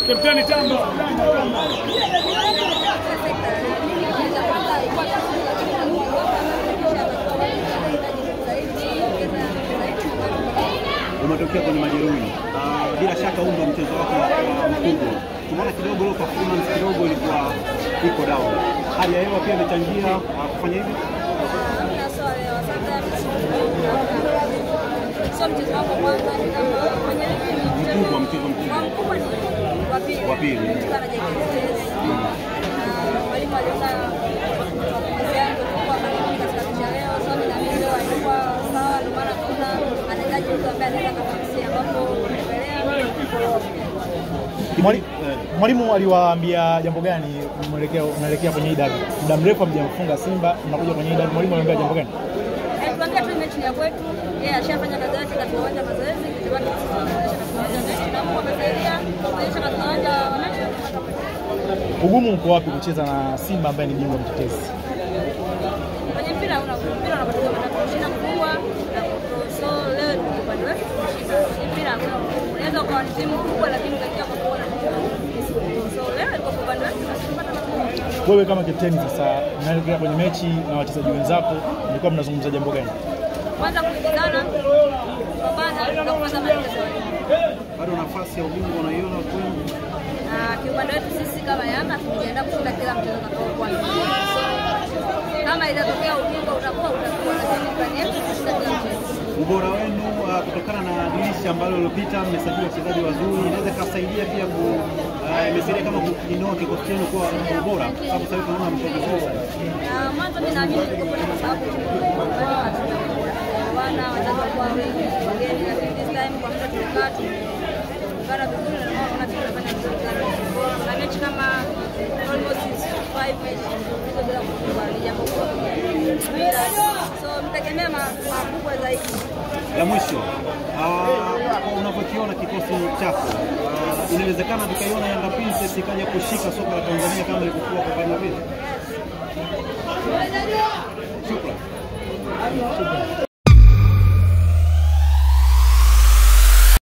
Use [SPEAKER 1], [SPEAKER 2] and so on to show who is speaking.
[SPEAKER 1] Kapteni Tamba.
[SPEAKER 2] Umetokea kwenye majeruhi. Bila shaka huu ndio mchezo wako mkubwa. Tunaona kidogo leo performance kidogo ilikuwa iko down. Hali ya hewa pia imechangia kufanya hivi.
[SPEAKER 3] Sio mchezo wangu kwanza ni kama kwenye
[SPEAKER 2] mchezo mkubwa
[SPEAKER 3] ni wa pili. Tukana JKT. Mwalimu aliona kazi yangu kwa katika leo sasa na mimi leo alikuwa sawa ndio maana kuna anahitaji mtu ambaye anaweza kufikia ambapo
[SPEAKER 4] Mwalimu aliwaambia jambo gani unaelekea kwenye hii dabi? Muda mrefu hamjamfunga Simba, mnakuja kwenye hii dabi. Mwalimu aliwaambia jambo gani?
[SPEAKER 3] Tunaangalia tu mechi ya kwetu. Yeye ashafanya kazi yake katika uwanja wa mazoezi, kitibaki sisi tunaonyesha katika uwanja wa mechi na kwa kusaidia kuonyesha katika uwanja wa mechi.
[SPEAKER 4] Ugumu uko wapi kucheza na Simba ambaye ni bingwa mtetezi?
[SPEAKER 3] Kwenye mpira unapoteza kushinda kubwa na so leo ni upande wetu kushinda. Mpira unaweza kuwa ni timu kubwa lakini ukakia kwa kuona so leo iko upande wetu tunapata matokeo.
[SPEAKER 4] Wewe kama kapteni sasa unaelekea kwenye mechi na wachezaji wenzako, mlikuwa mnazungumza jambo gani?
[SPEAKER 3] Kwanza kuingana, kupambana na kupata matokeo.
[SPEAKER 2] Bado nafasi ya ubingwa unaiona kwenu?
[SPEAKER 3] Kiupande wetu sisi kama Yanga tunajiandaa kushinda kila mchezo utakaokuwa. So kama itatokea ubingwa utakuwa lakini plani yetu kushinda kila mchezo.
[SPEAKER 2] Ubora wenu kutokana na dirisha ambalo lilopita mmesajili wachezaji wazuri, inaweza kusaidia pia imesaidia kama kuinua kikosi chenu kwa ubora, sababu sasa tunaona mchezo vizuri.
[SPEAKER 3] Mwanzo mimi naamini tulikuwa kwa sababu wana wachezaji kwa wengi wageni, lakini this time kwa muda tumekaa tukara vizuri na naona tunafanya vizuri sana. Na mechi kama almost 5 mechi hizo bila kukubali jambo kubwa. So mtegemea makubwa zaidi.
[SPEAKER 2] La mwisho, unapokiona kikosi chako, inawezekana tukaiona Yanga Princess ikaja kushika soka la Tanzania kama ilivyokuwa kwa Bana Vita. Shukrani.